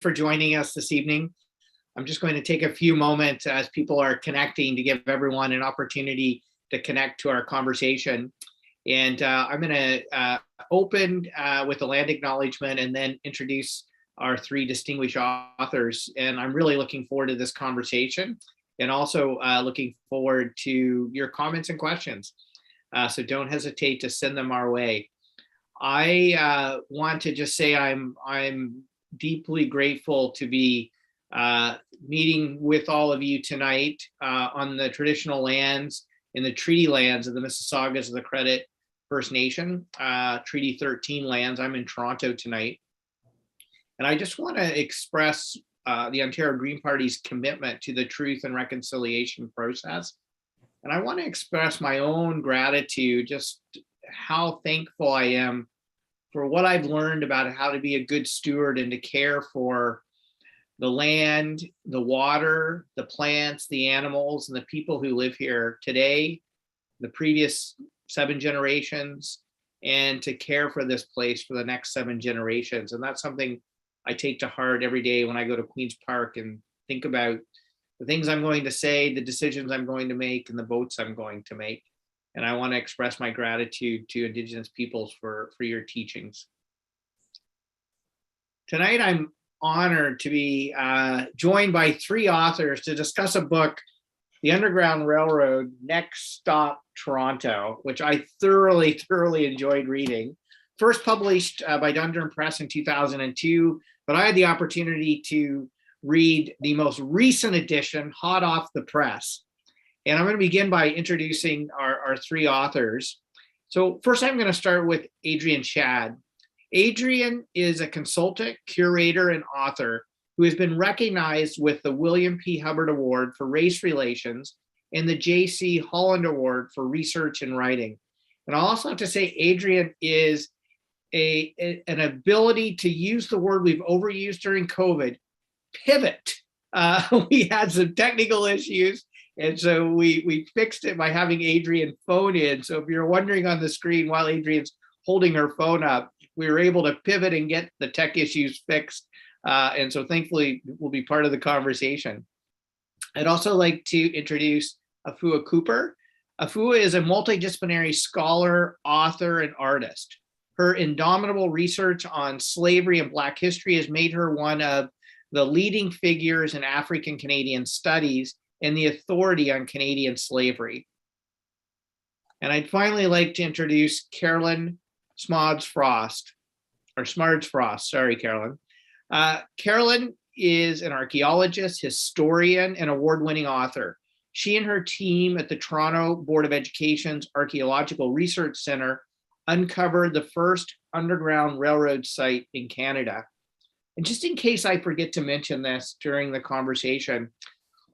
for joining us this evening. I'm just going to take a few moments as people are connecting to give everyone an opportunity to connect to our conversation. And I'm going to open with a land acknowledgement and then introduce our three distinguished authors. And I'm really looking forward to this conversation and also looking forward to your comments and questions. So don't hesitate to send them our way. I want to just say I'm deeply grateful to be meeting with all of you tonight on the traditional lands, in the treaty lands of the Mississaugas of the Credit First Nation, Treaty 13 lands. I'm in Toronto tonight. And I just want to express the Ontario Green Party's commitment to the truth and reconciliation process. And I want to express my own gratitude, just how thankful I am for what I've learned about how to be a good steward and to care for the land, the water, the plants, the animals, and the people who live here today, the previous 7 generations, and to care for this place for the next 7 generations. And that's something I take to heart every day when I go to Queen's Park and think about the things I'm going to say, the decisions I'm going to make, and the votes I'm going to make. And I want to express my gratitude to Indigenous peoples for your teachings. Tonight, I'm honored to be joined by 3 authors to discuss a book, The Underground Railroad, Next Stop Toronto, which I thoroughly enjoyed reading. First published by Dundurn Press in 2002, but I had the opportunity to read the most recent edition, hot off the press. And I'm going to begin by introducing our 3 authors. So first, I'm going to start with Adrienne Shadd. Adrienne is a consultant, curator, and author who has been recognized with the William P. Hubbard Award for Race Relations and the J.C. Holland Award for Research and Writing. And I also have to say, Adrienne is an ability to use the word we've overused during COVID, pivot. We had some technical issues, and so we fixed it by having Adrienne phone in. So if you're wondering on the screen while Adrienne's holding her phone up, we were able to pivot and get the tech issues fixed. And so thankfully will be part of the conversation. I'd also like to introduce Afua Cooper. Afua is a multidisciplinary scholar, author, and artist. Her indomitable research on slavery and Black history has made her one of the leading figures in African Canadian studies and the authority on Canadian slavery. And I'd finally like to introduce Karolyn Smardz Frost, sorry, Karolyn. Karolyn is an archaeologist, historian, and award-winning author. She and her team at the Toronto Board of Education's Archaeological Research Centre uncovered the first underground railroad site in Canada. And just in case I forget to mention this during the conversation,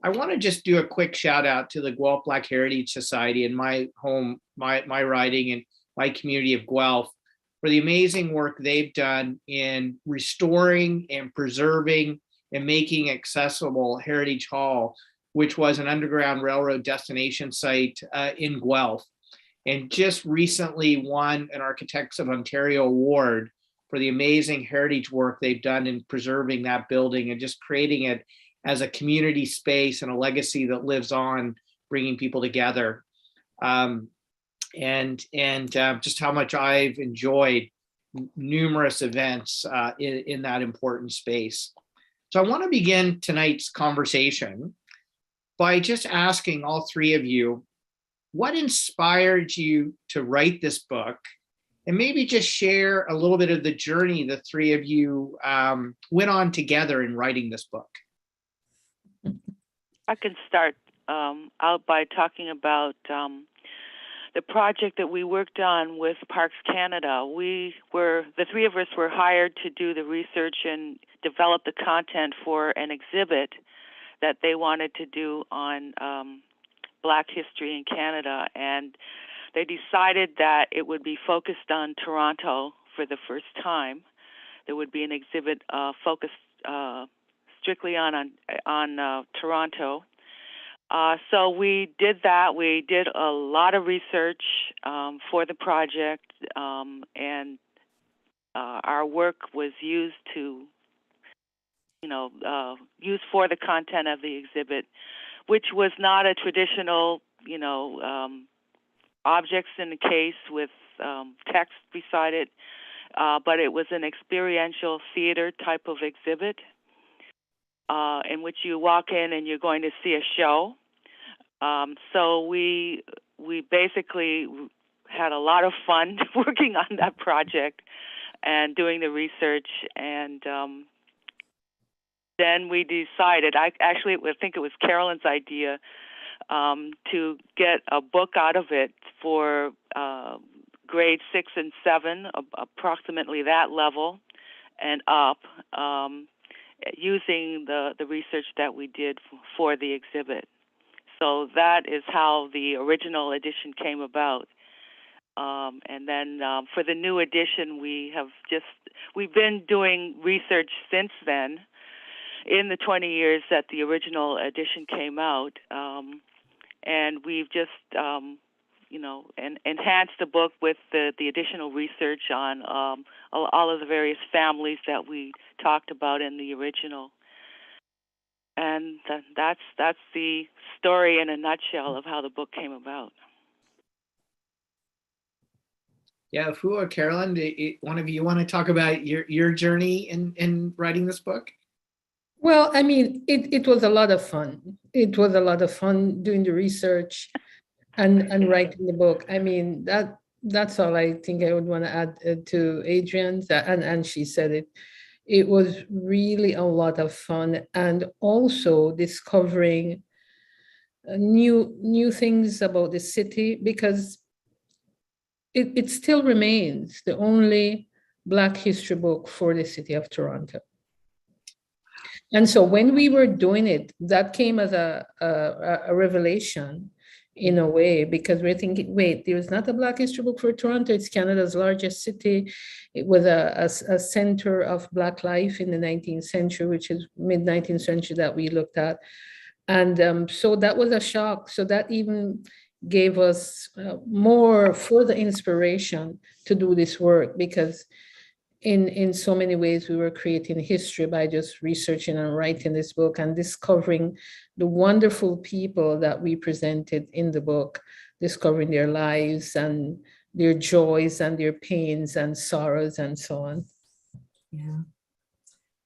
I want to just do a quick shout out to the Guelph Black Heritage Society in my home, my riding, and my community of Guelph for the amazing work they've done in restoring and preserving and making accessible Heritage Hall, which was an underground railroad destination site in Guelph, and just recently won an Architects of Ontario Award for the amazing heritage work they've done in preserving that building and just creating it as a community space and a legacy that lives on, bringing people together. And just how much I've enjoyed numerous events in that important space. So I want to begin tonight's conversation by just asking all 3 of you, what inspired you to write this book? And maybe just share a little bit of the journey the 3 of you went on together in writing this book. I can start out by talking about the project that we worked on with Parks Canada. The 3 of us were hired to do the research and develop the content for an exhibit that they wanted to do on Black history in Canada, and they decided that it would be focused on Toronto for the first time. There would be an exhibit focused strictly on Toronto. So we did that. We did a lot of research for the project, and our work was used to used for the content of the exhibit, which was not a traditional, objects in the case with text beside it, but it was an experiential theater type of exhibit in which you walk in and you're going to see a show. So we basically had a lot of fun working on that project and doing the research, and then we decided, I think it was Karolyn's idea, to get a book out of it for grade 6 and 7, approximately that level and up, using the research that we did for the exhibit. So that is how the original edition came about. And then for the new edition, we've been doing research since then, in the 20 years that the original edition came out, and we've just, enhanced the book with the additional research on all of the various families that we talked about in the original. And that's the story in a nutshell of how the book came about. Yeah, Afua, Karolyn, one of you want to talk about your journey in writing this book? Well, I mean, it was a lot of fun. It was a lot of fun doing the research and writing the book. I mean, that's all I think I would want to add to Adrienne, and she said it. It was really a lot of fun, and also discovering new things about the city, because it still remains the only Black history book for the city of Toronto. And so when we were doing it, that came as a revelation in a way, because we're thinking, wait, there's not a Black history book for Toronto. It's Canada's largest city. It was a center of Black life in the 19th century, which is mid-19th century that we looked at. And so that was a shock. So that even gave us more further inspiration to do this work, because in so many ways we were creating history by just researching and writing this book and discovering the wonderful people that we presented in the book, discovering their lives and their joys and their pains and sorrows and so on. Yeah,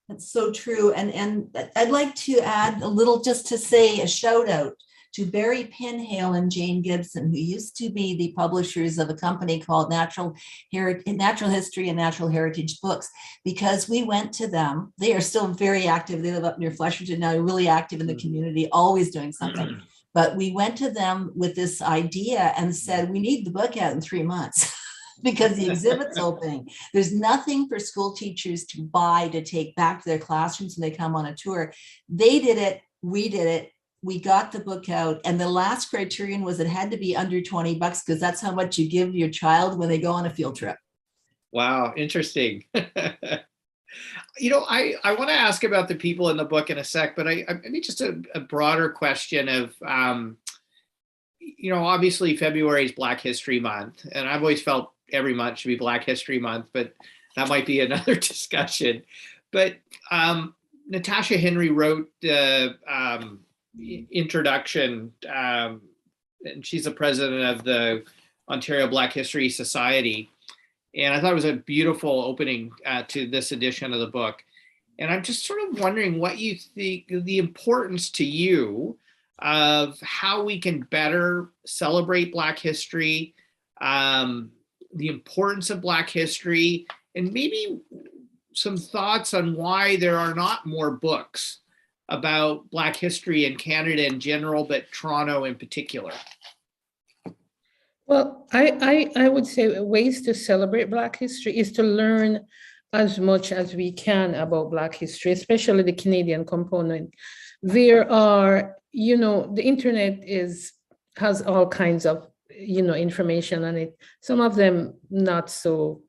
that's so true. And I'd like to add a little, just to say a shout out to Barry Pinhale and Jane Gibson, who used to be the publishers of a company called Natural History and Natural Heritage Books, because we went to them. They are still very active. They live up near Flesherton now, really active in the community, always doing something. But we went to them with this idea and said, we need the book out in 3 months. Because the exhibit's opening. There's nothing for school teachers to buy to take back to their classrooms when they come on a tour. They did it, we did it. We got the book out, and the last criterion was it had to be under $20, because that's how much you give your child when they go on a field trip. Wow, interesting. I want to ask about the people in the book in a sec, but I mean, just a broader question of, obviously February is Black History Month, and I've always felt every month should be Black History Month, but that might be another discussion. But Natasha Henry wrote the introduction, and she's the president of the Ontario Black History Society. And I thought it was a beautiful opening to this edition of the book. And I'm just sort of wondering what you think the importance to you of how we can better celebrate Black history, the importance of Black history, and maybe some thoughts on why there are not more books about Black history in Canada in general, but Toronto in particular. Well, I would say ways to celebrate Black history is to learn as much as we can about Black history, especially the Canadian component. There are, the internet has all kinds of, information on it. Some of them not so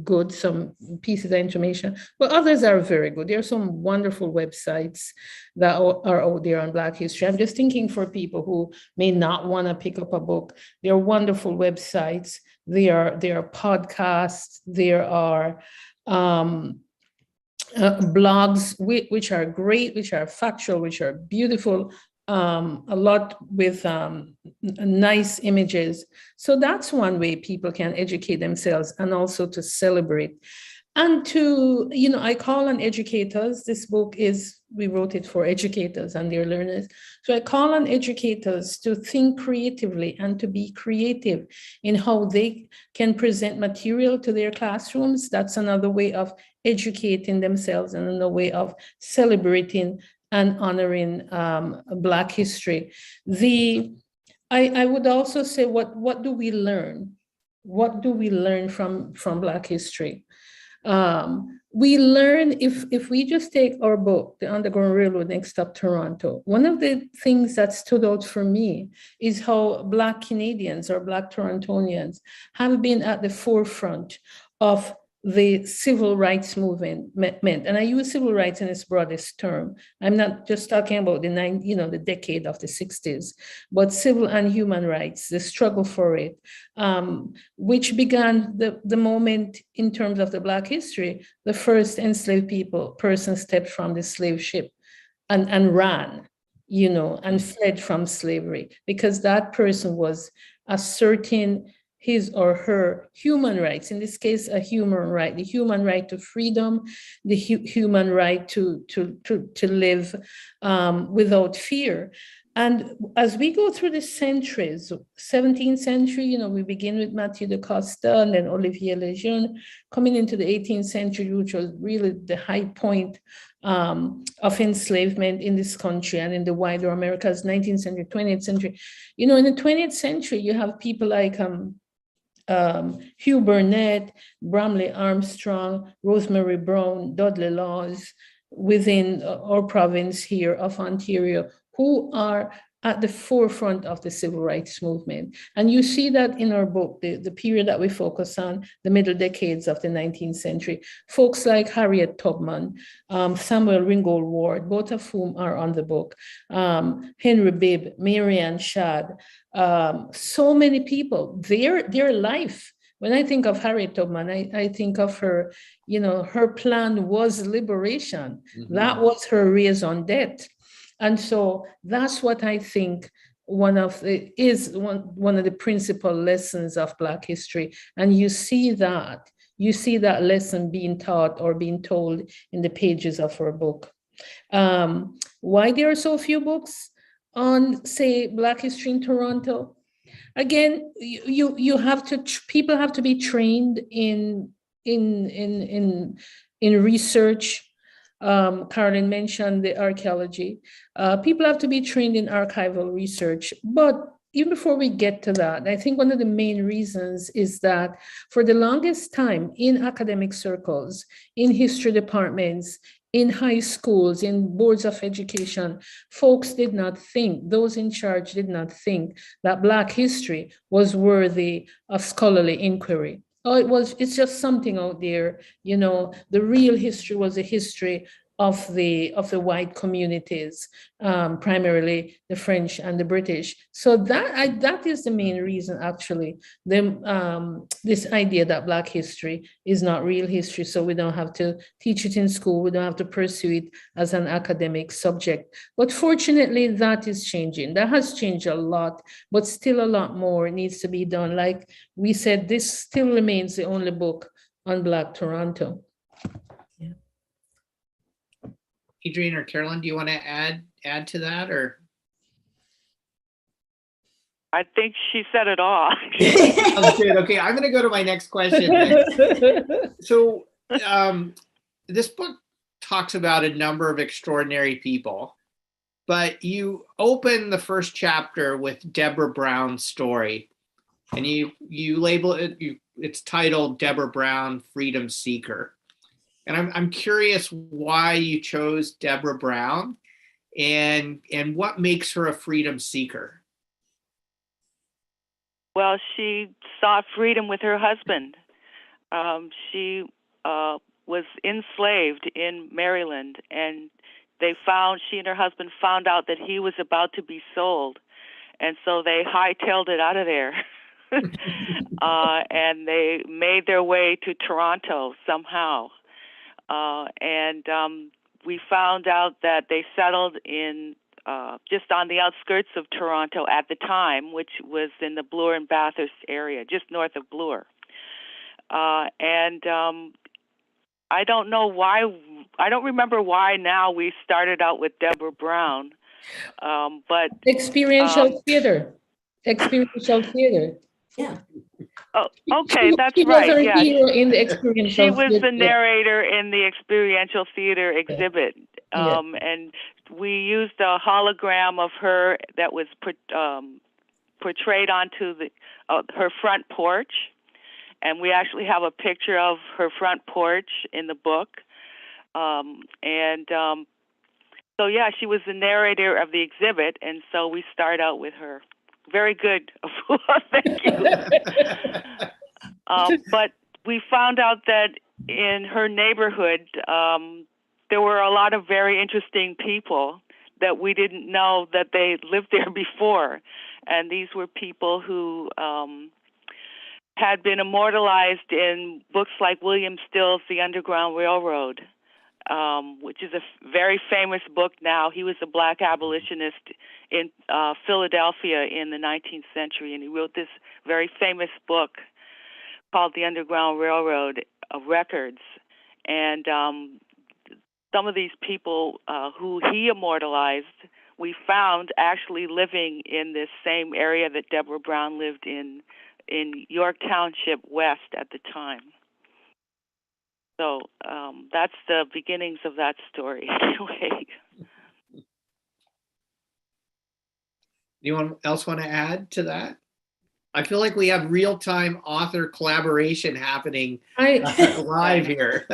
good, some pieces of information, but others are very good. There are some wonderful websites that are out there on Black history. I'm just thinking for people who may not want to pick up a book, there are wonderful websites. There are podcasts. There are blogs, which are great, which are factual, which are beautiful, a lot with nice images. So that's one way people can educate themselves and also to celebrate. And to, I call on educators. This book we wrote it for educators and their learners. So I call on educators to think creatively and to be creative in how they can present material to their classrooms. That's another way of educating themselves and another way of celebrating and honoring Black history. I would also say, what do we learn? What do we learn from Black history? We learn, if we just take our book, The Underground Railroad Next Stop Toronto, one of the things that stood out for me is how Black Canadians or Black Torontonians have been at the forefront of the civil rights movement. And I use civil rights in its broadest term. I'm not just talking about the decade of the 60s, but civil and human rights, the struggle for it, which began the moment in terms of the Black history, the first enslaved person stepped from the slave ship and ran, and fled from slavery, because that person was asserting his or her human rights, in this case, a human right, the human right to freedom, the human right to live without fear. And as we go through the centuries, 17th century, we begin with Mathieu de Costa and then Olivier Lejeune, coming into the 18th century, which was really the high point of enslavement in this country and in the wider Americas, 19th century, 20th century. In the 20th century, you have people like Hugh Burnett, Bramley Armstrong, Rosemary Brown, Dudley Laws, within our province here of Ontario, who are at the forefront of the civil rights movement. And you see that in our book, the period that we focus on, the middle decades of the 19th century. Folks like Harriet Tubman, Samuel Ringgold Ward, both of whom are on the book, Henry Bibb, Adrienne Shadd, so many people, their life. When I think of Harriet Tubman, I think of her, her plan was liberation. Mm-hmm. That was her raison d'etre. And so that's what I think one of the principal lessons of Black history. And you see that lesson being taught or being told in the pages of her book. Why there are so few books on, say, Black history in Toronto? Again, people have to be trained in research. Karolyn mentioned the archaeology. People have to be trained in archival research. But even before we get to that, I think one of the main reasons is that for the longest time in academic circles, in history departments, in high schools, in boards of education, folks did not think, those in charge did not think that Black history was worthy of scholarly inquiry. It's just something out there, the real history was a history of the white communities, primarily the French and the British. So that is the main reason, actually, this idea that Black history is not real history. So we don't have to teach it in school. We don't have to pursue it as an academic subject. But fortunately, that is changing. That has changed a lot, but still a lot more needs to be done. Like we said, this still remains the only book on Black Toronto. Adrienne or Karolyn, do you want to add to that, or? I think she said it all. Oh, good. Okay, I'm going to go to my next question. So this book talks about a number of extraordinary people, but you open the first chapter with Deborah Brown's story, and you label it, it's titled Deborah Brown, Freedom Seeker. And I'm curious why you chose Deborah Brown and what makes her a freedom seeker. Well, she sought freedom with her husband. She was enslaved in Maryland, and she and her husband found out that he was about to be sold. And so they hightailed it out of there. And they made their way to Toronto somehow. and we found out that they settled in just on the outskirts of Toronto at the time, which was in the Bloor and Bathurst area, just north of Bloor. And I don't know why, I don't remember why now we started out with Deborah Brown, but Experiential theater. Experiential theater. Yeah. oh, okay, that's She right. was our Yeah, hero in the experiential she was theater. the narrator in the experiential theater exhibit, Yeah. and we used a hologram of her that was portrayed onto the her front porch, and we actually have a picture of her front porch in the book, so yeah, she was the narrator of the exhibit, and so we start out with her. Very good. Thank you. But we found out that in her neighborhood, there were a lot of very interesting people that we didn't know that they lived there before. And these were people who had been immortalized in books like William Still's The Underground Railroad, which is a very famous book now. He was a black abolitionist in Philadelphia in the 19th century, and he wrote this very famous book called The Underground Railroad of Records. And some of these people who he immortalized, we found actually living in this same area that Deborah Brown lived in York Township West at the time. So that's the beginnings of that story. Anyway. Anyone else want to add to that? I feel like we have real-time author collaboration happening live here.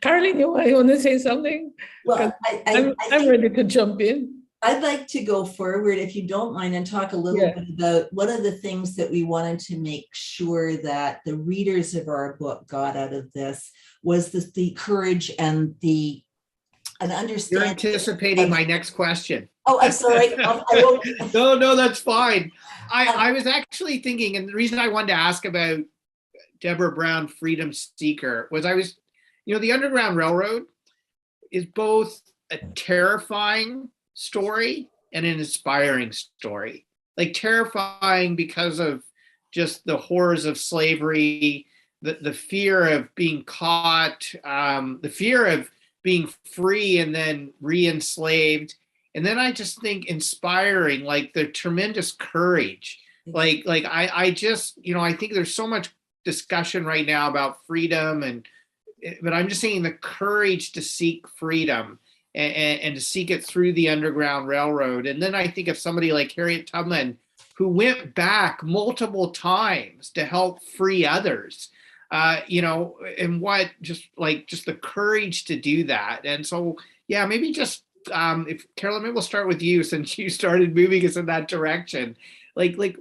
Karolyn, you want to say something? Well, I'm ready to jump in. I'd like to go forward, if you don't mind, and talk a little bit about one of the things that we wanted to make sure that the readers of our book got out of this was the courage and an understanding. You're anticipating my next question. Oh, I'm sorry. No, that's fine. I was actually thinking, and the reason I wanted to ask about Deborah Brown, Freedom Seeker, was the Underground Railroad is both a terrifying story and an inspiring story. Like terrifying because of just the horrors of slavery, the fear of being caught, the fear of being free and then re-enslaved. And then I just think inspiring, like the tremendous courage. I just, I think there's so much discussion right now about freedom, but I'm just saying the courage to seek freedom and to seek it through the Underground Railroad. And then I think of somebody like Harriet Tubman, who went back multiple times to help free others, and what just the courage to do that. And so, yeah, maybe just if Karolyn, maybe we'll start with you since you started moving us in that direction. Like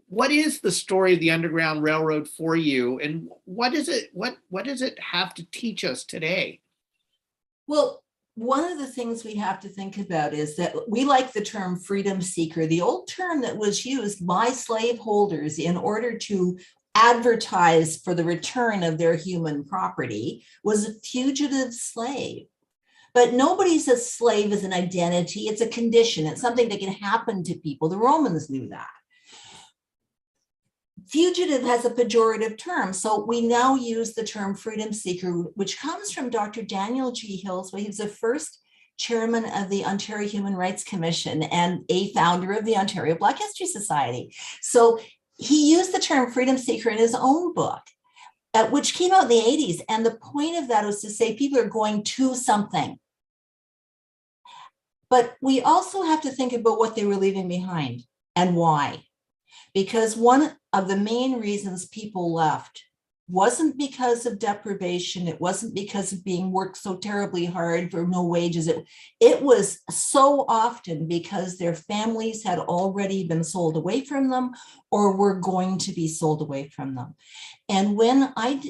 what is the story of the Underground Railroad for you, and what does it have to teach us today? Well, one of the things we have to think about is that we like the term freedom seeker. The old term that was used by slaveholders in order to advertise for the return of their human property was a fugitive slave. But nobody's a slave as an identity. It's a condition. It's something that can happen to people. The Romans knew that. Fugitive has a pejorative term. So we now use the term freedom seeker, which comes from Dr. Daniel G. Hills. He was the first chairman of the Ontario Human Rights Commission and a founder of the Ontario Black History Society. So he used the term freedom seeker in his own book, which came out in the 80s. And the point of that was to say people are going to something. But we also have to think about what they were leaving behind and why. Because one of the main reasons people left wasn't because of deprivation. It wasn't because of being worked so terribly hard for no wages. It was so often because their families had already been sold away from them or were going to be sold away from them. And when I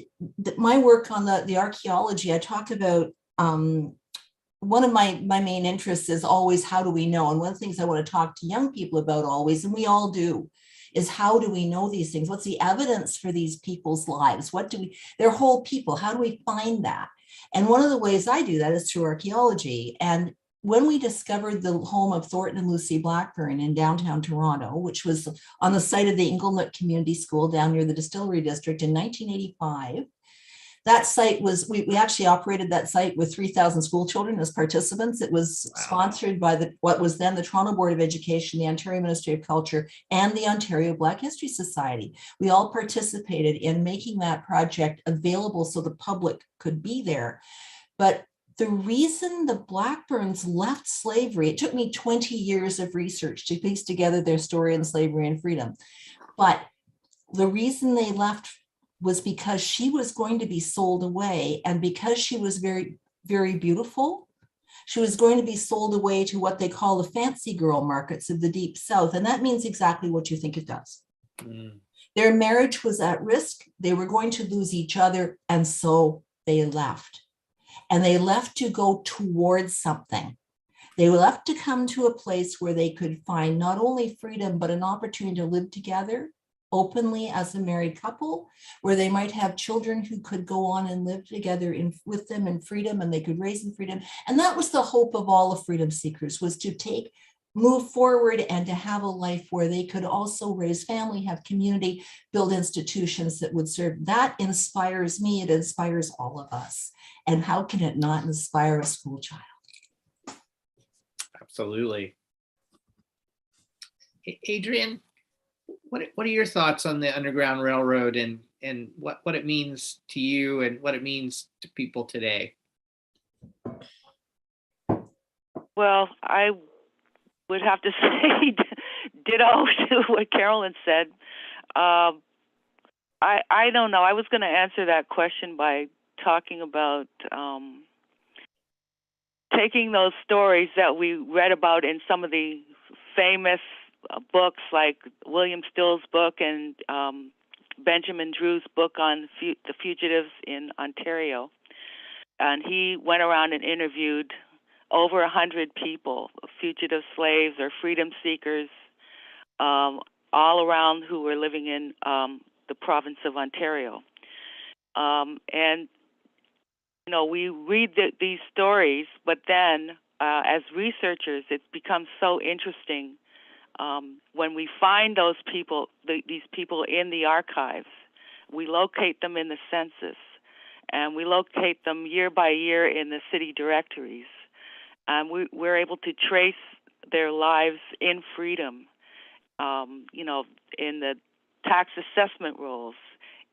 did my work on the archaeology, I talk about one of my main interests is always how do we know? And one of the things I want to talk to young people about always, and we all do, is how do we know these things? What's the evidence for these people's lives? They're whole people. How do we find that? And one of the ways I do that is through archaeology. And when we discovered the home of Thornton and Lucy Blackburn in downtown Toronto, which was on the site of the Inglewood Community School down near the Distillery District in 1985, that site was, we actually operated that site with 3,000 school children as participants. It was sponsored by what was then the Toronto Board of Education, the Ontario Ministry of Culture, and the Ontario Black History Society. We all participated in making that project available so the public could be there. But the reason the Blackburns left slavery, it took me 20 years of research to piece together their story in slavery and freedom. But the reason they left was because she was going to be sold away, and because she was very, very beautiful, she was going to be sold away to what they call the fancy girl markets of the Deep South. And that means exactly what you think it does. Their marriage was at risk. They were going to lose each other. And so they left. And they left to go towards something. They left to come to a place where they could find not only freedom, but an opportunity to live together openly as a married couple, where they might have children who could go on and live together with them in freedom, and they could raise in freedom. And that was the hope of all the freedom seekers, was to move forward and to have a life where they could also raise family, have community, build institutions that would serve. That inspires me. It inspires all of us. And how can it not inspire a school child? Absolutely. Adrienne, what are your thoughts on the Underground Railroad and what it means to you and what it means to people today? Well, I would have to say ditto to what Karolyn said. I don't know. I was going to answer that question by talking about taking those stories that we read about in some of the famous books, like William Still's book and Benjamin Drew's book on the fugitives in Ontario. And he went around and interviewed over 100 people, fugitive slaves or freedom seekers, all around who were living in the province of Ontario. And, you know, we read these stories, but then as researchers, it becomes so interesting when we find those people, these people in the archives. We locate them in the census, and we locate them year by year in the city directories. And we're able to trace their lives in freedom, you know, in the tax assessment rolls,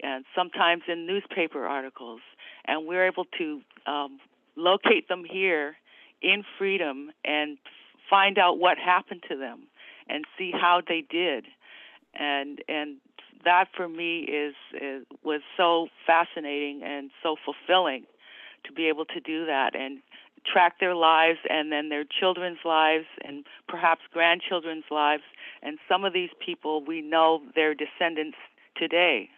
and sometimes in newspaper articles. And we're able to locate them here in freedom and find out what happened to them and see how they did. And that for me was so fascinating and so fulfilling to be able to do that and track their lives and then their children's lives and perhaps grandchildren's lives. And some of these people, we know their descendants today.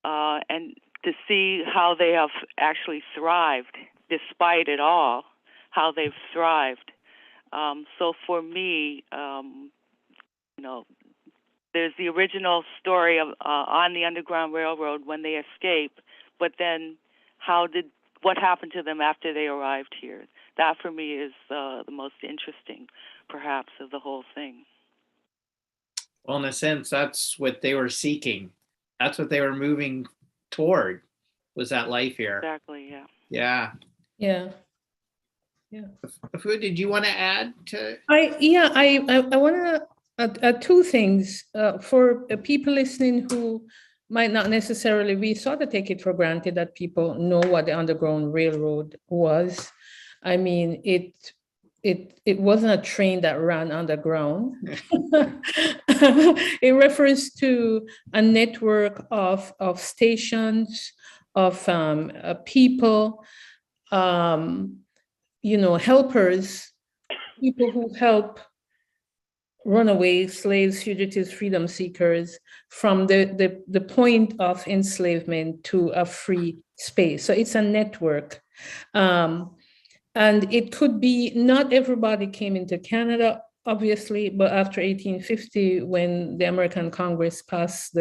And to see how they have actually thrived despite it all, how they've thrived. So for me, you know, there's the original story of on the Underground Railroad when they escape, but then what happened to them after they arrived here? That for me is the most interesting, perhaps, of the whole thing. Well, in a sense, that's what they were seeking. That's what they were moving toward, was that life here. Exactly, yeah. Yeah. Yeah. Yeah. Afua, did you want to add to? I want to add two things for people listening who might not necessarily, we sort of take it for granted that people know what the Underground Railroad was. I mean, it wasn't a train that ran underground. It refers to a network of stations, of people, you know, helpers, people who help runaways, slaves, fugitives, freedom seekers from the point of enslavement to a free space. So it's a network. And it could be not everybody came into Canada obviously, but after 1850, when the American Congress passed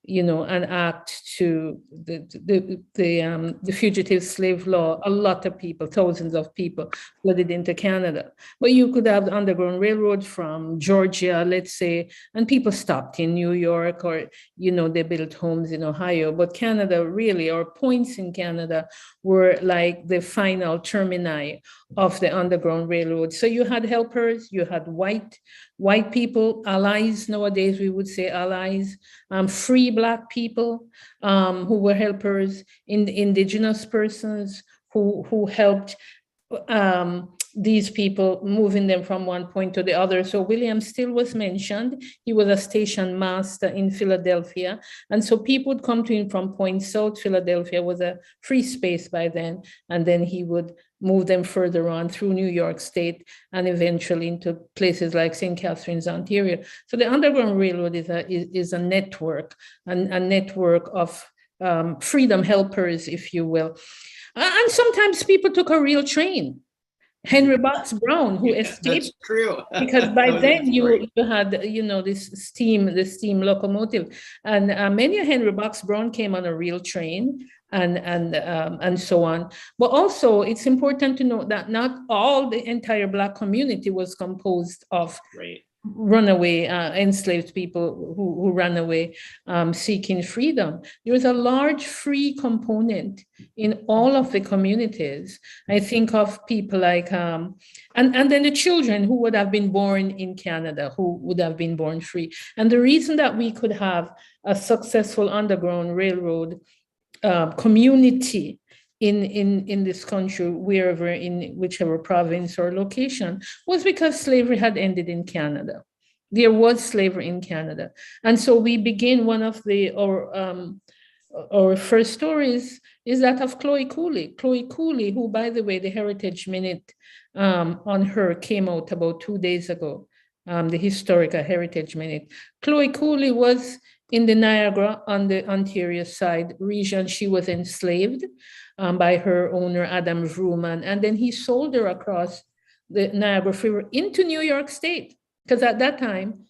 an act to the fugitive slave law, a lot of people, thousands of people, flooded into Canada. But you could have the Underground Railroad from Georgia, let's say, and people stopped in New York, or they built homes in Ohio. But Canada really, or points in Canada, were like the final termini of the Underground Railroad. So you had helpers, you had white people, allies. Nowadays we would say allies, free Black people who were helpers, indigenous persons who helped these people, moving them from one point to the other. So William Still was mentioned. He was a station master in Philadelphia. And so people would come to him from Point South. Philadelphia was a free space by then. And then he would move them further on through New York State and eventually into places like St. Catharines, Ontario. So the Underground Railroad is a network, a network of freedom helpers, if you will. And sometimes people took a real train. Henry Box Brown, who escaped, that's true. because by then you had this steam locomotive, and many of Henry Box Brown came on a real train, and so on. But also, it's important to note that not all the entire Black community was composed of runaway enslaved people who ran away seeking freedom. There was a large free component in all of the communities. I think of people like and then the children who would have been born in Canada, who would have been born free. And the reason that we could have a successful Underground Railroad community in this country, wherever, in whichever province or location, was because slavery had ended in Canada. There was slavery in Canada. And so we begin, one of our first stories is that of Chloe Cooley. Chloe Cooley, who, by the way, the Heritage Minute on her came out about 2 days ago, the Historical Heritage Minute. Chloe Cooley was in the Niagara, on the Ontario side region. She was enslaved by her owner, Adam Vrooman, and then he sold her across the Niagara River into New York State, because at that time,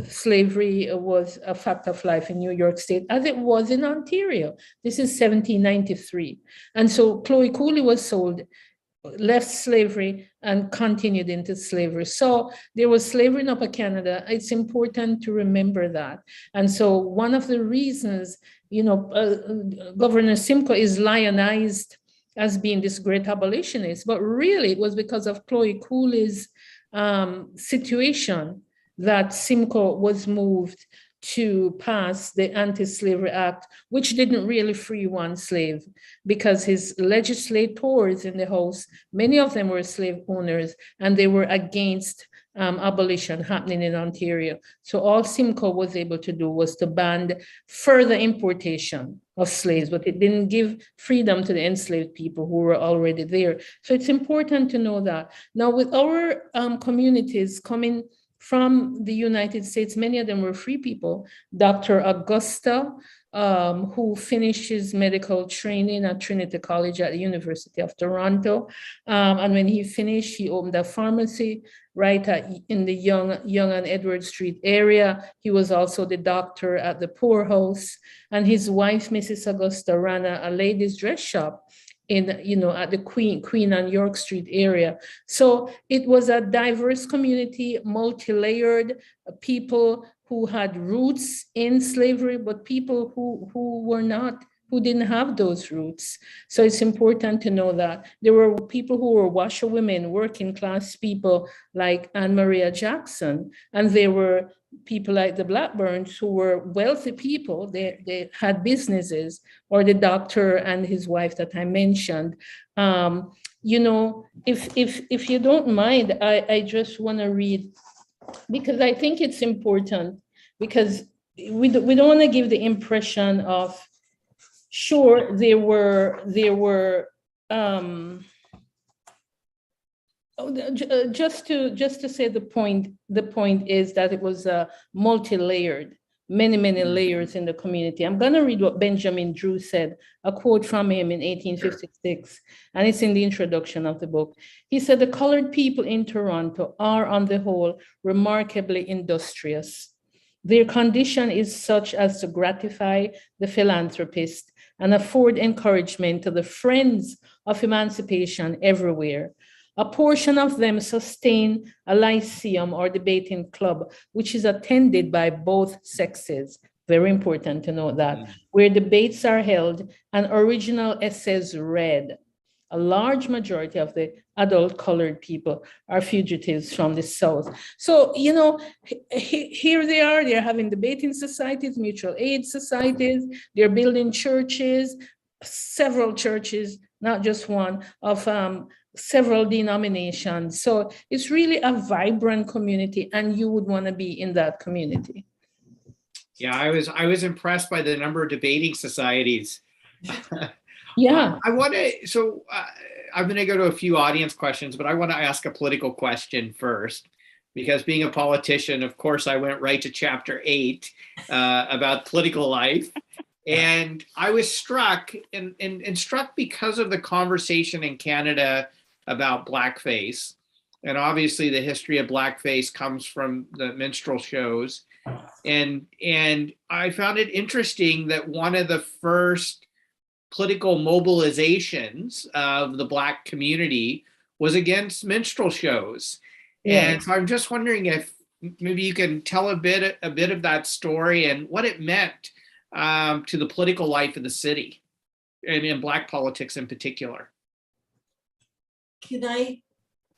slavery was a fact of life in New York State, as it was in Ontario. This is 1793. And so Chloe Cooley was sold, left slavery, and continued into slavery. So there was slavery in Upper Canada. It's important to remember that. And so one of the reasons, Governor Simcoe is lionized as being this great abolitionist, but really it was because of Chloe Cooley's situation that Simcoe was moved to pass the Anti-Slavery Act, which didn't really free one slave, because his legislators in the House, many of them were slave owners, and they were against abolition happening in Ontario. So all Simcoe was able to do was to ban further importation of slaves, but it didn't give freedom to the enslaved people who were already there. So it's important to know that. Now, with our communities coming from the United States, many of them were free people. Dr. Augusta, who finished his medical training at Trinity College at the University of Toronto. And when he finished, he opened a pharmacy right in the Young and Edward Street area. He was also the doctor at the poorhouse. And his wife, Mrs. Augusta, ran a ladies' dress shop at the Queen and York Street area. So it was a diverse community, multi-layered people who had roots in slavery, but people who didn't have those roots. So it's important to know that there were people who were washerwomen, working class people like Anne Maria Jackson, and there were people like the Blackburns who were wealthy people. They had businesses, or the doctor and his wife that I mentioned. If you don't mind, I just want to read, because I think it's important, because we don't want to give the impression of, sure, there were just to say the point is that it was multi-layered. many, many layers in the community. I'm going to read what Benjamin Drew said, a quote from him in 1856, and it's in the introduction of the book. He said, "The colored people in Toronto are, on the whole, remarkably industrious. Their condition is such as to gratify the philanthropist and afford encouragement to the friends of emancipation everywhere. A portion of them sustain a lyceum or debating club, which is attended by both sexes." Very important to note that, where debates are held and original essays read. A large majority of the adult colored people are fugitives from the South. So, here they are, they're having debating societies, mutual aid societies, they're building churches, several churches, not just one, of several denominations. So it's really a vibrant community, and you would want to be in that community. Yeah, I was impressed by the number of debating societies. Yeah. I'm going to go to a few audience questions, but I want to ask a political question first, because being a politician, of course, I went right to chapter 8 about political life. And I was struck and struck because of the conversation in Canada about blackface. And obviously the history of blackface comes from the minstrel shows. And I found it interesting that one of the first political mobilizations of the Black community was against minstrel shows. Yeah. And so I'm just wondering if maybe you can tell a bit of that story and what it meant to the political life of the city and in Black politics in particular. Can I?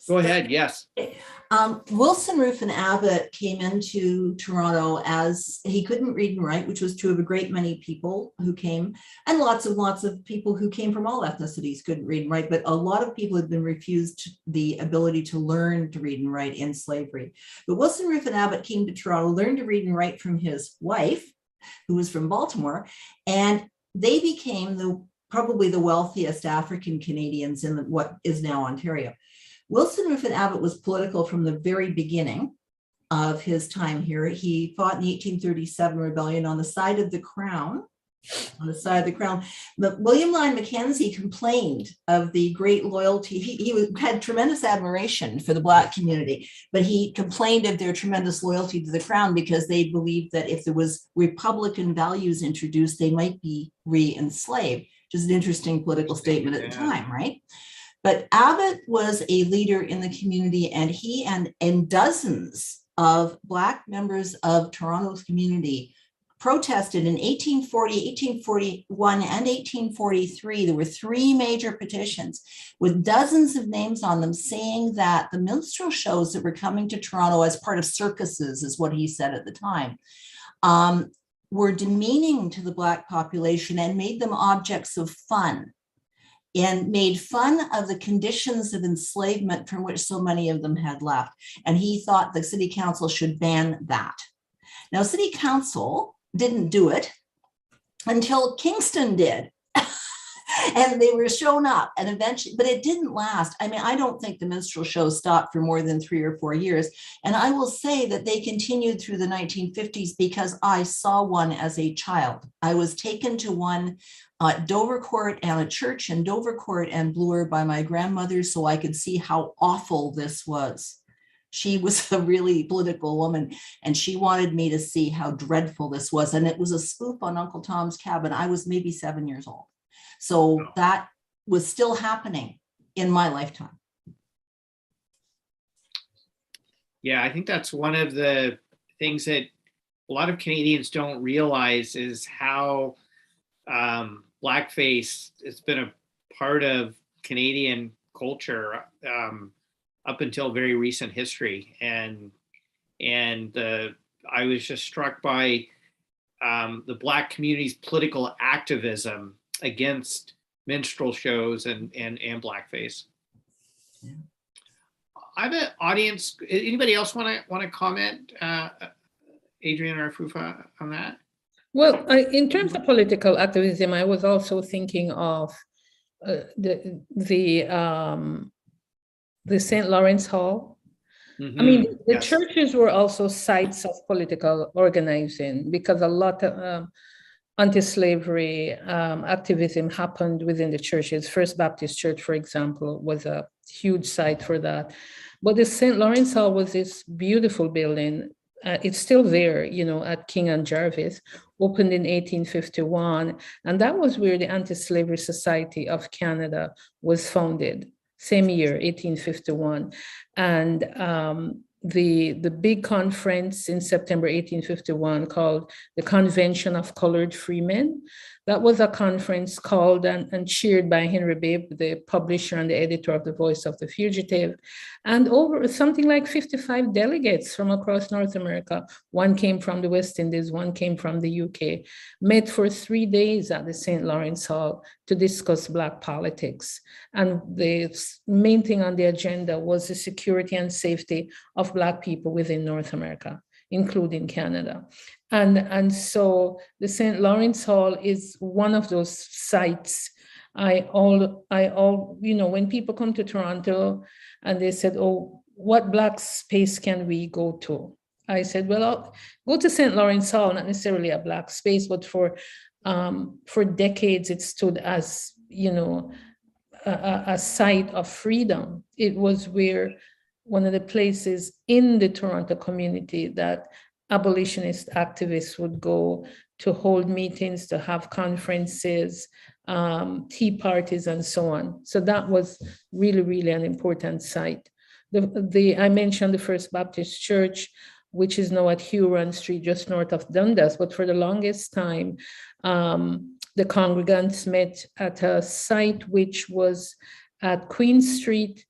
Go ahead, yes. Wilson Ruffin Abbott came into Toronto as he couldn't read and write, which was true of a great many people who came, and lots of people who came from all ethnicities couldn't read and write, but a lot of people had been refused the ability to learn to read and write in slavery. But Wilson Ruffin Abbott came to Toronto, learned to read and write from his wife, who was from Baltimore, and they became probably the wealthiest African Canadians in what is now Ontario. Wilson Ruffin Abbott was political from the very beginning of his time here. He fought in the 1837 rebellion on the side of the Crown. But William Lyon Mackenzie complained of the great loyalty. He had tremendous admiration for the Black community, but he complained of their tremendous loyalty to the Crown because they believed that if there was Republican values introduced, they might be re-enslaved, which is an interesting political statement at the time, right? But Abbott was a leader in the community, and he and dozens of Black members of Toronto's community protested in 1840, 1841, and 1843. There were 3 major petitions with dozens of names on them saying that the minstrel shows that were coming to Toronto as part of circuses, is what he said at the time, were demeaning to the Black population and made them objects of fun, and made fun of the conditions of enslavement from which so many of them had left. And he thought the city council should ban that. Now, city council didn't do it until Kingston did. And they were shown up, and eventually, but it didn't last. I mean, I don't think the minstrel show stopped for more than 3 or 4 years. And I will say that they continued through the 1950s because I saw one as a child. I was taken to one at Dovercourt and a church in Dovercourt and Bloor by my grandmother so I could see how awful this was. She was a really political woman, and she wanted me to see how dreadful this was. And it was a spoof on Uncle Tom's Cabin. I was maybe 7 years old. So that was still happening in my lifetime. Yeah, I think that's one of the things that a lot of Canadians don't realize is how blackface has been a part of Canadian culture up until very recent history. And I was just struck by the Black community's political activism against minstrel shows and blackface. Yeah. I have an audience. Anybody else want to comment, Adrienne or Afua, on that? Well, in terms of political activism, I was also thinking of the St. Lawrence Hall. I mean, the Yes. churches were also sites of political organizing because a lot of anti-slavery activism happened within the churches. First Baptist Church, for example, was a huge site for that. But the St. Lawrence Hall was this beautiful building. It's still there, at King and Jarvis, opened in 1851. And that was where the Anti-Slavery Society of Canada was founded, same year, 1851. And the big conference in September 1851 called the Convention of Colored Freemen. That was a conference called and chaired by Henry Bibb, the publisher and the editor of The Voice of the Fugitive, and over something like 55 delegates from across North America. One came from the West Indies, one came from the UK, met for 3 days at the St. Lawrence Hall to discuss Black politics. And the main thing on the agenda was the security and safety of Black people within North America, including Canada. And so the St. Lawrence Hall is one of those sites. When people come to Toronto and they said, oh, what Black space can we go to? I said, well, I'll go to St. Lawrence Hall, not necessarily a Black space, but for decades it stood as, a site of freedom. It was where one of the places in the Toronto community that abolitionist activists would go to hold meetings, to have conferences, tea parties, and so on. So that was really, really an important site. I mentioned the First Baptist Church, which is now at Huron Street, just north of Dundas. But for the longest time, the congregants met at a site which was at Queen Street,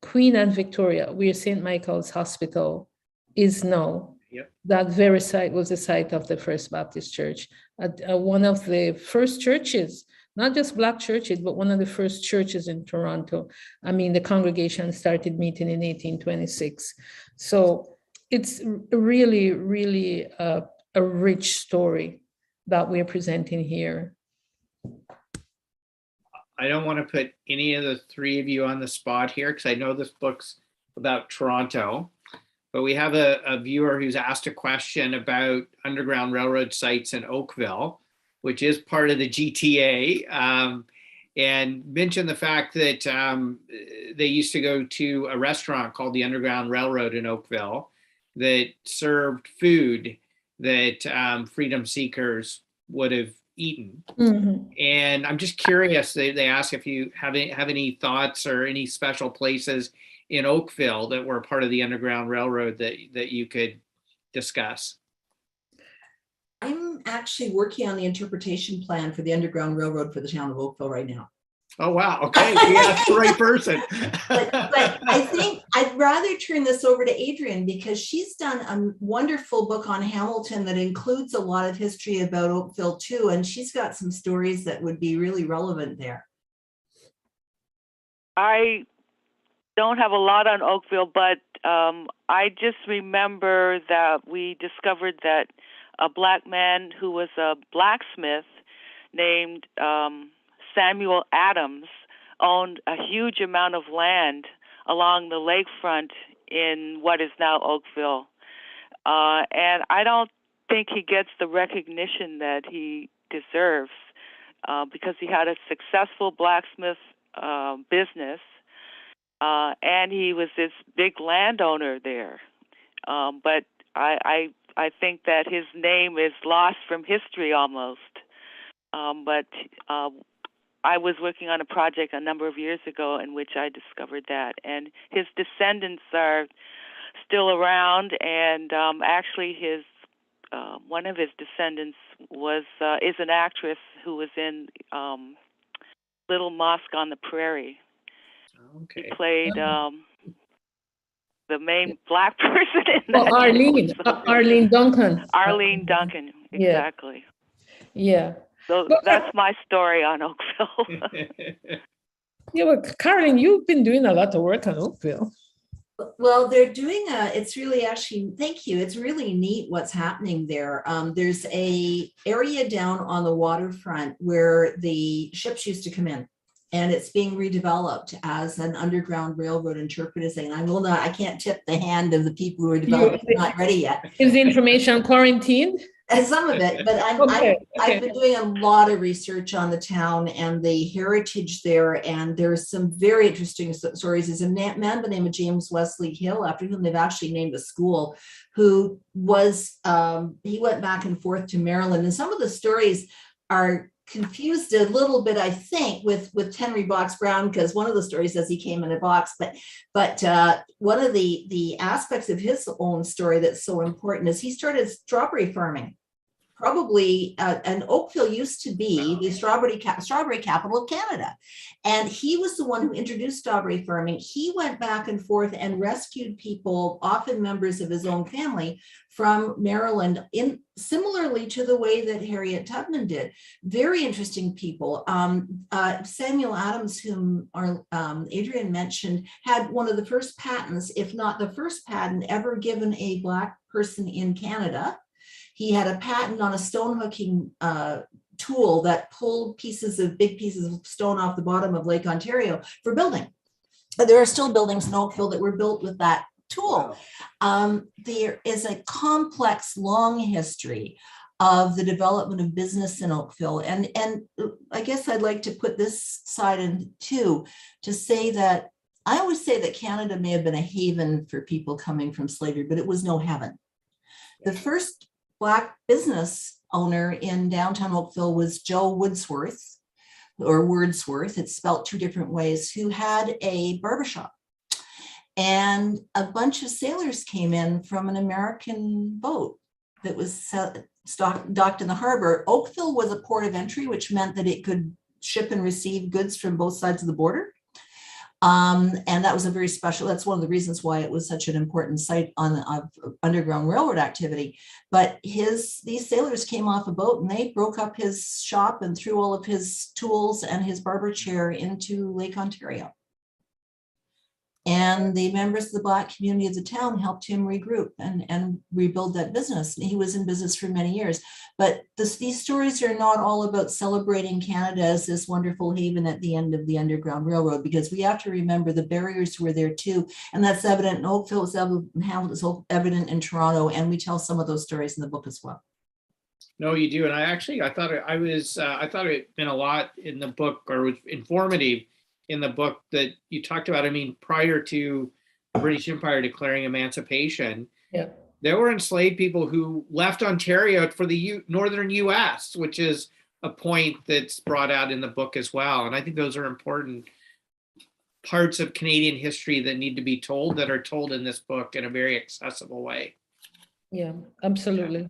Queen and Victoria, where St. Michael's Hospital is now. Yep. That very site was the site of the First Baptist Church, one of the first churches, not just Black churches, but one of the first churches in Toronto. I mean, the congregation started meeting in 1826. So it's really, really a rich story that we're presenting here. I don't want to put any of the three of you on the spot here because I know this book's about Toronto. But we have a viewer who's asked a question about Underground Railroad sites in Oakville, which is part of the GTA, and mentioned the fact that they used to go to a restaurant called the Underground Railroad in Oakville that served food that freedom seekers would have eaten. Mm-hmm. And I'm just curious, they ask if you have any thoughts or any special places in Oakville that were part of the Underground Railroad that you could discuss. I'm actually working on the interpretation plan for the Underground Railroad for the town of Oakville right now. Oh, wow. Okay. We asked the right person. but I think I'd rather turn this over to Adrienne because she's done a wonderful book on Hamilton that includes a lot of history about Oakville too. And she's got some stories that would be really relevant there. I don't have a lot on Oakville, but I just remember that we discovered that a Black man who was a blacksmith named Samuel Adams owned a huge amount of land along the lakefront in what is now Oakville. And I don't think he gets the recognition that he deserves because he had a successful blacksmith business. And he was this big landowner there. But I think that his name is lost from history almost. But I was working on a project a number of years ago in which I discovered that. And his descendants are still around, and actually his one of his descendants is an actress who was in Little Mosque on the Prairie. Okay. He played the main Black person in that. Arlene Duncan. Arlene Duncan, exactly. Yeah. So that's my story on Oakville. Yeah, well, Karolyn, you've been doing a lot of work on Oakville. Well, they're doing it's really actually, thank you. It's really neat what's happening there. There's a area down on the waterfront where the ships used to come in. and it's being redeveloped as an underground railroad interpreting. I can't tip the hand of the people who are developing, not ready yet. Is the information quarantined? And some of it, but I've been doing a lot of research on the town and the heritage there, and there's some very interesting stories. There's a man by the name of James Wesley Hill, after whom they've actually named a school, who was, he went back and forth to Maryland, and some of the stories are confused a little bit, I think, with Henry Box Brown, because one of the stories says he came in a box, but one of the aspects of his own story that's so important is he started strawberry farming. Probably, and Oakville used to be the strawberry capital of Canada. And he was the one who introduced strawberry farming. He went back and forth and rescued people, often members of his own family, from Maryland, similarly to the way that Harriet Tubman did. Very interesting people. Samuel Adams, whom Adrienne mentioned, had one of the first patents, if not the first patent ever given a Black person in Canada. He had a patent on a stone hooking tool that pulled big pieces of stone off the bottom of Lake Ontario for building. There are still buildings in Oakville that were built with that tool. There is a complex, long history of the development of business in Oakville. And I guess I'd like to put this side in too, to say that I always say that Canada may have been a haven for people coming from slavery, but it was no heaven. The first Black business owner in downtown Oakville was Joe Wordsworth, or Wordsworth, it's spelled two different ways, who had a barbershop. And a bunch of sailors came in from an American boat that was docked in the harbor. Oakville was a port of entry, which meant that it could ship and receive goods from both sides of the border. And that was a very special, that's one of the reasons why it was such an important site of Underground Railroad activity. But these sailors came off a boat and they broke up his shop and threw all of his tools and his barber chair into Lake Ontario. And the members of the Black community of the town helped him regroup and rebuild that business. He was in business for many years. But these stories are not all about celebrating Canada as this wonderful haven at the end of the Underground Railroad, because we have to remember the barriers were there too. And that's evident in Oakville, it's evident in Toronto, and we tell some of those stories in the book as well. No, you do. And I thought it had been a lot in the book, or was informative in the book that you talked about. I mean, prior to the British Empire declaring emancipation, there were enslaved people who left Ontario for the northern US, which is a point that's brought out in the book as well. And I think those are important parts of Canadian history that need to be told, that are told in this book in a very accessible way. Yeah, absolutely.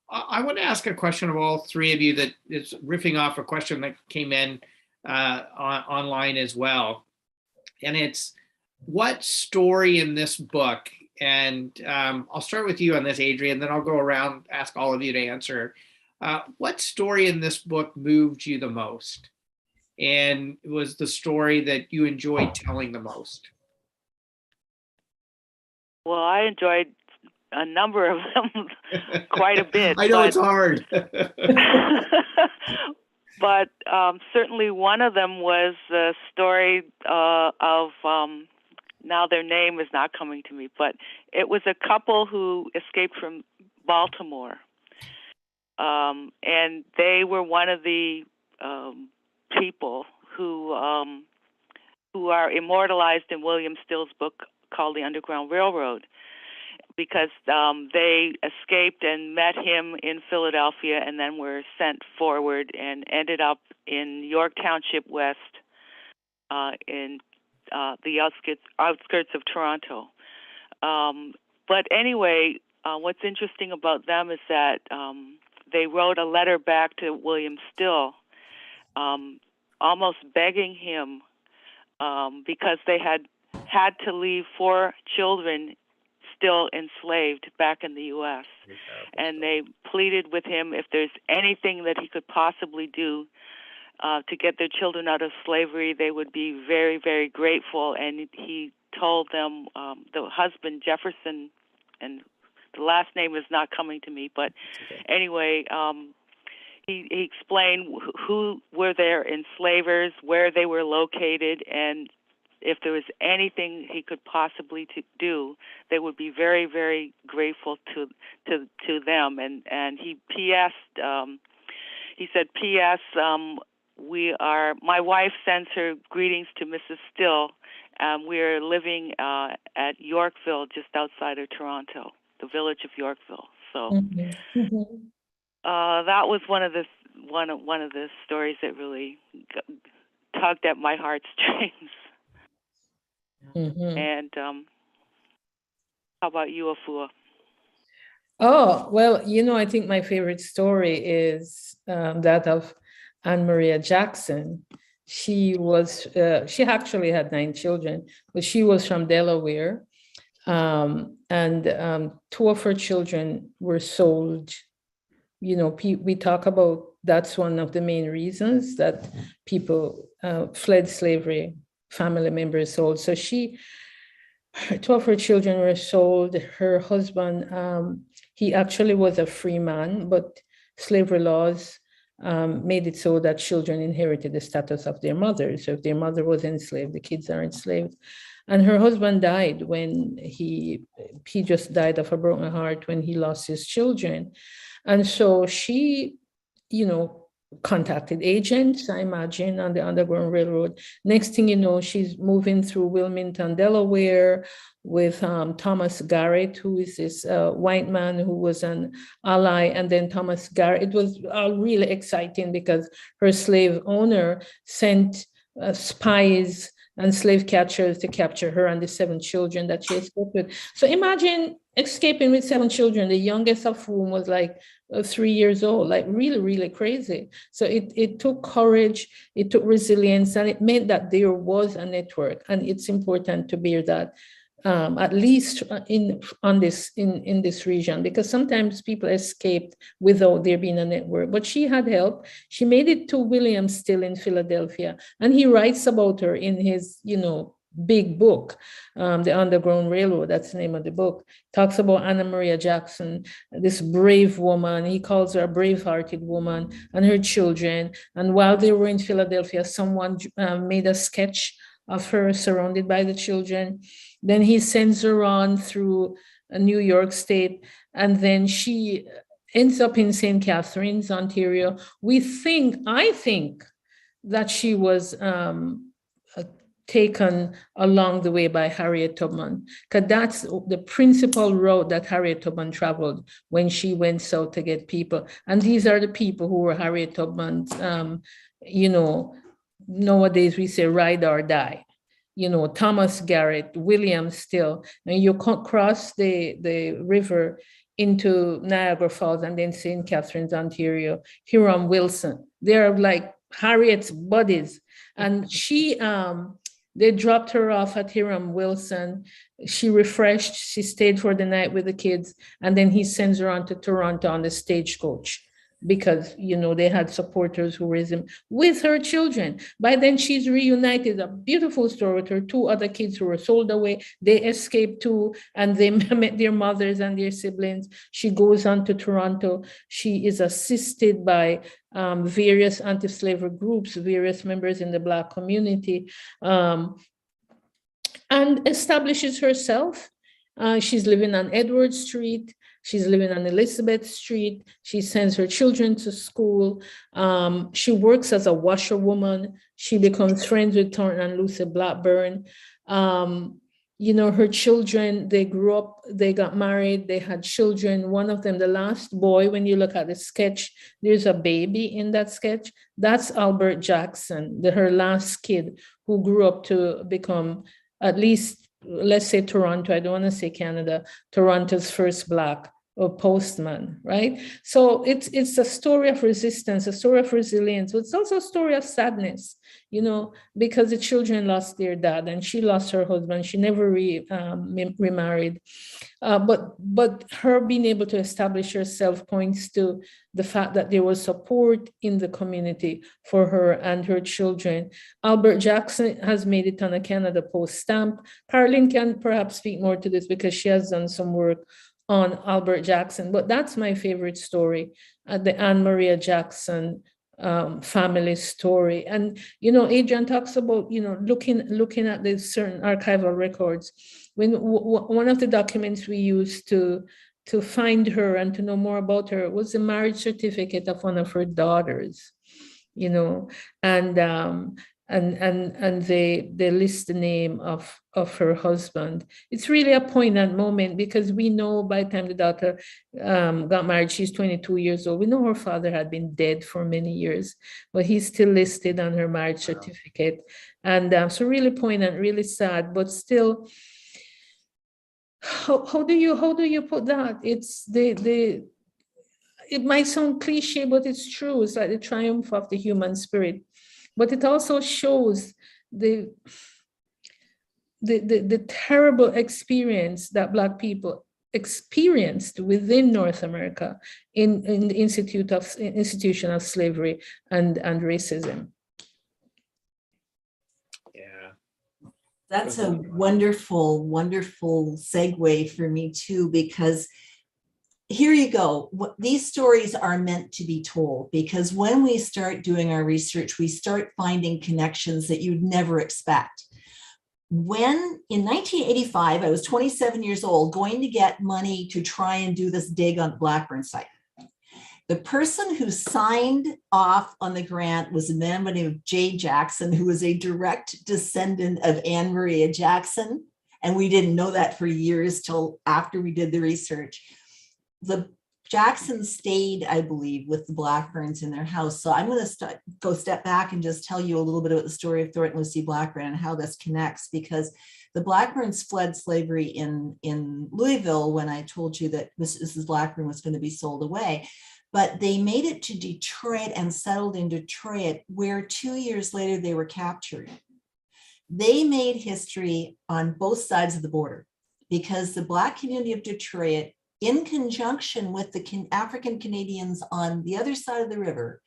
I want to ask a question of all three of you that is riffing off a question that came in online as well. And it's, what story in this book, and I'll start with you on this, Adrienne, then I'll go around, ask all of you to answer. What story in this book moved you the most? And was the story that you enjoyed telling the most? Well, I enjoyed a number of them quite a bit. I know it's hard. But certainly one of them was the story of, now their name is not coming to me, but it was a couple who escaped from Baltimore. And they were one of the people who are immortalized in William Still's book called The Underground Railroad, because they escaped and met him in Philadelphia and then were sent forward and ended up in York Township West in the outskirts of Toronto. But anyway, what's interesting about them is that they wrote a letter back to William Still, almost begging him, because they had to leave 4 children still enslaved back in the U.S. And they pleaded with him if there's anything that he could possibly do to get their children out of slavery, they would be very, very grateful. And he told them, the husband, Jefferson, and the last name is not coming to me, but anyway, he explained who were their enslavers, where they were located, and if there was anything he could possibly do, they would be very, very grateful to them. And he he said, P.S. My wife sends her greetings to Mrs. Still. We are living at Yorkville, just outside of Toronto, the village of Yorkville. So that was one of the stories that really tugged at my heartstrings. And how about you, Afua? Oh, well, I think my favorite story is that of Anne Maria Jackson. She actually had 9 children, but she was from Delaware. And 2 of her children were sold. We talk about, that's one of the main reasons that people fled slavery, family members sold. So 2 of her children were sold. Her husband, he actually was a free man, but slavery laws made it so that children inherited the status of their mother. So if their mother was enslaved, the kids are enslaved. And her husband died when he just died of a broken heart when he lost his children. And so she, contacted agents, I imagine, on the Underground Railroad. Next thing you know, she's moving through Wilmington, Delaware, with Thomas Garrett, who is this white man who was an ally. And then Thomas Garrett, it was really exciting because her slave owner sent spies and slave catchers to capture her and the 7 children that she escaped with. So imagine escaping with 7 children, the youngest of whom was like 3 years old, like really, really crazy. So it took courage, it took resilience, and it meant that there was a network. And it's important to bear that, at least in this region, because sometimes people escaped without there being a network. But she had help. She made it to William Still in Philadelphia, and he writes about her in his, big book, The Underground Railroad. That's the name of the book. Talks about Anna Maria Jackson, this brave woman. He calls her a brave-hearted woman, and her children. And while they were in Philadelphia, someone made a sketch of her surrounded by the children. Then he sends her on through New York State, and then she ends up in St. Catharines, Ontario. I think that she was taken along the way by Harriet Tubman, because that's the principal route that Harriet Tubman traveled when she went south to get people. And these are the people who were Harriet Tubman's, nowadays we say ride or die. Thomas Garrett, William Still. And you cross the river into Niagara Falls and then St. Catharines, Ontario, Hiram Wilson. They're like Harriet's buddies. And they dropped her off at Hiram Wilson. She refreshed, she stayed for the night with the kids, and then he sends her on to Toronto on the stagecoach because, they had supporters who raised him with her children. By then she's reunited, a beautiful story with her 2 other kids who were sold away. They escaped too, and they met their mothers and their siblings. She goes on to Toronto. She is assisted by various anti-slavery groups, various members in the Black community, and establishes herself. She's living on Edward Street. She's living on Elizabeth Street. She sends her children to school. She works as a washerwoman. She becomes friends with Thornton and Lucy Blackburn. Her children, they grew up, they got married, they had children. One of them, the last boy, when you look at the sketch, there's a baby in that sketch. That's Albert Jackson, her last kid, who grew up to become, at least, let's say Toronto, I don't want to say Canada, Toronto's first Black or postman, right? So it's a story of resistance, a story of resilience, but it's also a story of sadness, because the children lost their dad and she lost her husband. She never remarried. But her being able to establish herself points to the fact that there was support in the community for her and her children. Albert Jackson has made it on a Canada Post stamp. Karolyn can perhaps speak more to this because she has done some work on Albert Jackson, but that's my favorite story, the Anne Maria Jackson family story. And Adrienne talks about looking at the certain archival records. When one of the documents we used to find her and to know more about her was the marriage certificate of one of her daughters, and they list the name of her husband. It's really a poignant moment because we know by the time the daughter got married, she's 22 years old. We know her father had been dead for many years, but he's still listed on her marriage certificate. And so really poignant, really sad, but still, how do you put that? It's it might sound cliche, but it's true. It's like the triumph of the human spirit. But it also shows the terrible experience that Black people experienced within North America in the institution of slavery and racism. Yeah. That's a wonderful, wonderful segue for me too, because here you go. These stories are meant to be told, because when we start doing our research, we start finding connections that you'd never expect. When in 1985, I was 27 years old, going to get money to try and do this dig on the Blackburn site. The person who signed off on the grant was a man by the name of J. Jackson, who was a direct descendant of Anne Maria Jackson. And we didn't know that for years till after we did the research. The Jacksons stayed, I believe, with the Blackburns in their house. So I'm going to go step back and just tell you a little bit about the story of Thornton Lucy Blackburn and how this connects, because the Blackburns fled slavery in Louisville when I told you that Mrs. Blackburn was going to be sold away. But they made it to Detroit and settled in Detroit, where 2 years later they were captured. They made history on both sides of the border, because the Black community of Detroit, in conjunction with the African Canadians on the other side of the river,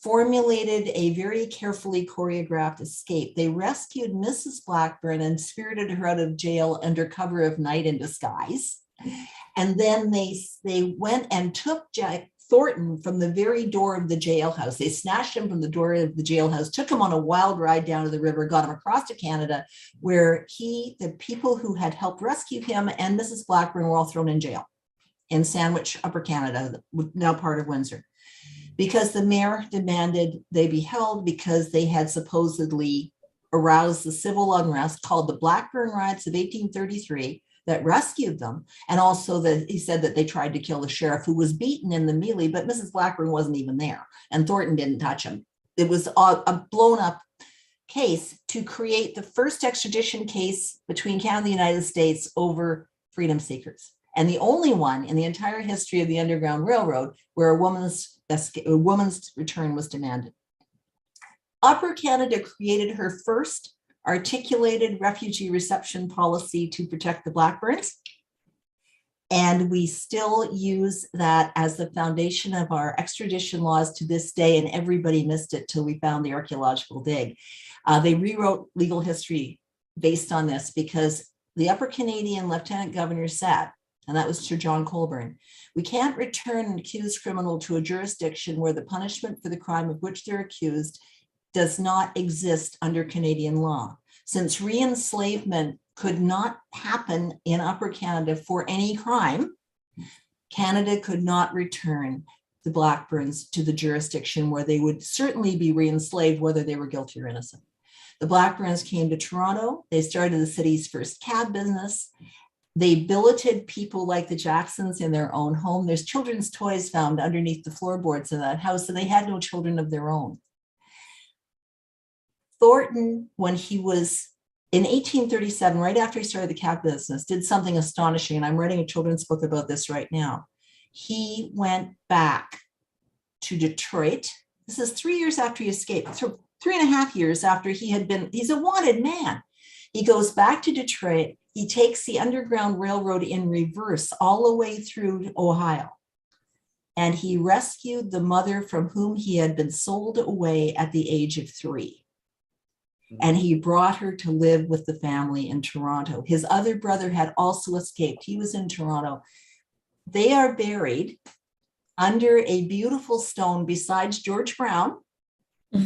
formulated a very carefully choreographed escape. They rescued Mrs. Blackburn and spirited her out of jail under cover of night in disguise. And then they went and took Jack Thornton from the very door of the jailhouse. They snatched him from the door of the jailhouse, took him on a wild ride down to the river, got him across to Canada, where the people who had helped rescue him and Mrs. Blackburn were all thrown in jail in Sandwich, Upper Canada, now part of Windsor, because the mayor demanded they be held because they had supposedly aroused the civil unrest called the Blackburn Riots of 1833 that rescued them. And also that he said that they tried to kill the sheriff who was beaten in the melee, but Mrs. Blackburn wasn't even there and Thornton didn't touch him. It was a blown up case to create the first extradition case between Canada and the United States over freedom seekers. And the only one in the entire history of the Underground Railroad where a woman's return was demanded. Upper Canada created her first articulated refugee reception policy to protect the Blackburns. And we still use that as the foundation of our extradition laws to this day, and everybody missed it till we found the archaeological dig. They rewrote legal history based on this because the Upper Canadian Lieutenant Governor said, and that was Sir John Colborne, we can't return an accused criminal to a jurisdiction where the punishment for the crime of which they're accused does not exist under Canadian law. Since re-enslavement could not happen in Upper Canada for any crime, Canada could not return the Blackburns to the jurisdiction where they would certainly be re-enslaved, whether they were guilty or innocent. The Blackburns came to Toronto. They started the city's first cab business. They billeted people like the Jacksons in their own home. There's children's toys found underneath the floorboards of that house, and they had no children of their own. Thornton, when he was in 1837, right after he started the cab business, did something astonishing, and I'm writing a children's book about this right now. He went back to Detroit. This is 3 years after he escaped, 3.5 years after he's a wanted man. He goes back to Detroit. He takes the Underground Railroad in reverse all the way through Ohio. And he rescued the mother from whom he had been sold away at the age of 3. And he brought her to live with the family in Toronto. His other brother had also escaped. He was in Toronto. They are buried under a beautiful stone besides George Brown,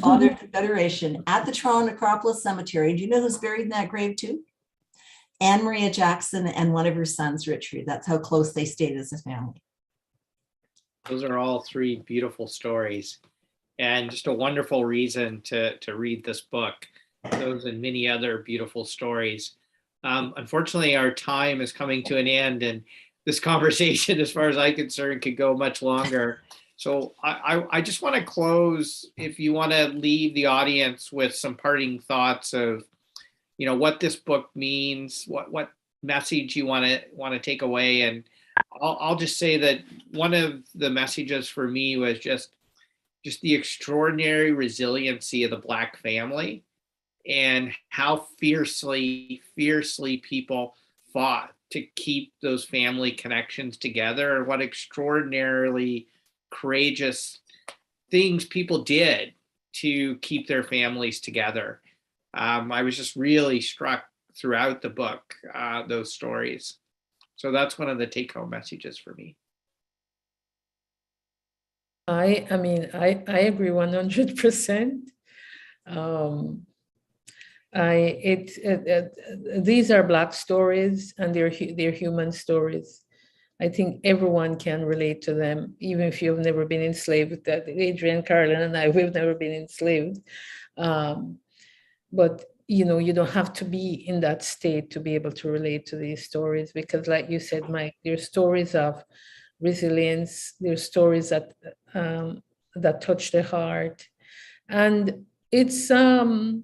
Father of Confederation, at the Toronto Necropolis Cemetery. Do you know who's buried in that grave too? Anne Maria Jackson and one of her sons, Richard. That's how close they stayed as a family. Those are all three beautiful stories, and just a wonderful reason to read this book. Those and many other beautiful stories. Unfortunately, our time is coming to an end, and this conversation, as far as I'm concerned, could go much longer. So I just want to close, if you want to leave the audience with some parting thoughts of, what this book means, what message you want to take away. And I'll just say that one of the messages for me was just the extraordinary resiliency of the Black family, and how fiercely people fought to keep those family connections together, and what extraordinarily courageous things people did to keep their families together. I was just really struck throughout the book, those stories. So that's one of the take-home messages for me. I agree 100%. These are Black stories, and they're human stories. I think everyone can relate to them, even if you've never been enslaved. Adrienne, Karolyn, and I, we've never been enslaved. But you don't have to be in that state to be able to relate to these stories, because, like you said, Mike, they're stories of resilience. They're stories that touch the heart, and it's and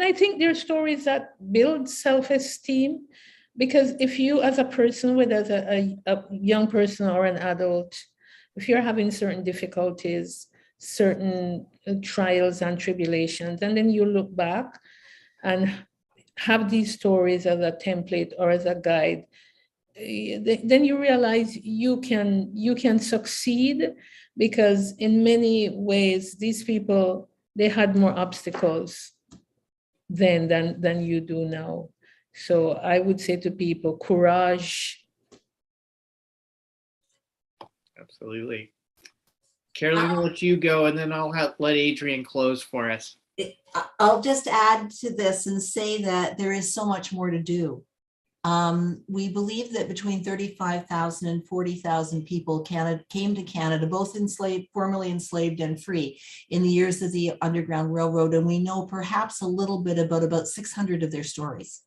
I think they're stories that build self-esteem, because if you, as a person, whether as a young person or an adult, if you're having certain difficulties, certain trials and tribulations, and then you look back and have these stories as a template or as a guide, then you realize you can succeed, because in many ways these people, they had more obstacles then than you do now. So I would say to people, courage. Absolutely. Karolyn, I'll let you go, and then I'll let Adrienne close for us. I'll just add to this and say that there is so much more to do. We believe that between 35,000 and 40,000 people came to Canada, both formerly enslaved and free, in the years of the Underground Railroad. And we know perhaps a little bit about 600 of their stories.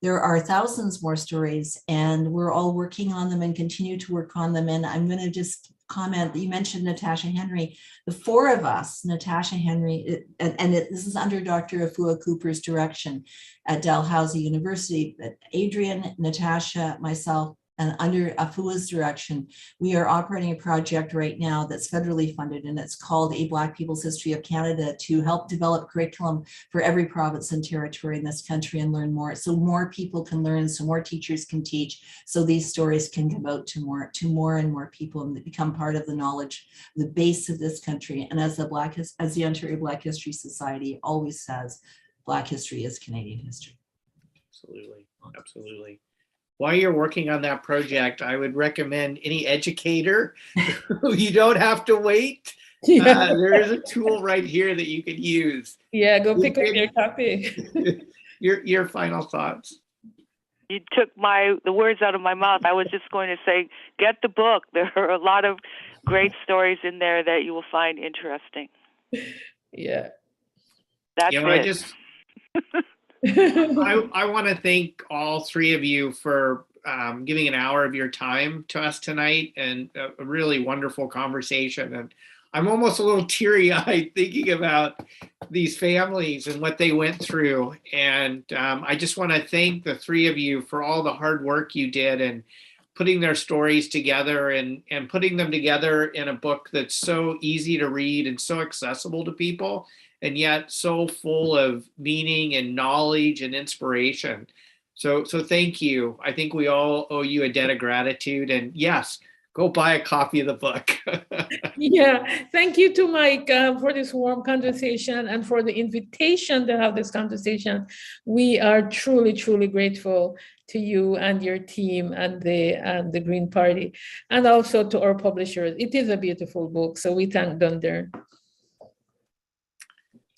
There are thousands more stories, and we're all working on them and continue to work on them. And I'm going to just comment that you mentioned Natasha Henry. The four of us, Natasha Henry, this is under Dr. Afua Cooper's direction at Dalhousie University, but Adrienne, Natasha, myself, and under Afua's direction, we are operating a project right now that's federally funded, and it's called A Black People's History of Canada, to help develop curriculum for every province and territory in this country and learn more. So more people can learn, so more teachers can teach, so these stories can come out to more and more people and become part of the knowledge, the base of this country. And as the Ontario Black History Society always says, Black history is Canadian history. Absolutely. Absolutely. While you're working on that project, I would recommend any educator who you don't have to wait. Yeah. There is a tool right here that you can use. Yeah, go pick up your copy. Your final thoughts. You took the words out of my mouth. I was just going to say, get the book. There are a lot of great stories in there that you will find interesting. Yeah. That's it. I want to thank all three of you for giving an hour of your time to us tonight, and a really wonderful conversation. And I'm almost a little teary-eyed thinking about these families and what they went through. And I just want to thank the three of you for all the hard work you did and putting their stories together and putting them together in a book that's so easy to read and so accessible to people, and yet so full of meaning and knowledge and inspiration. So thank you. I think we all owe you a debt of gratitude. And yes, go buy a copy of the book. Yeah, thank you to Mike for this warm conversation and for the invitation to have this conversation. We are truly, truly grateful to you and your team and the Green Party, and also to our publishers. It is a beautiful book, so we thank Dunder.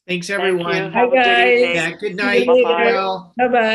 Thanks, Thank everyone. you. Have a good guys. evening. Yeah, good See you night. later. Bye-bye. Well. Bye-bye.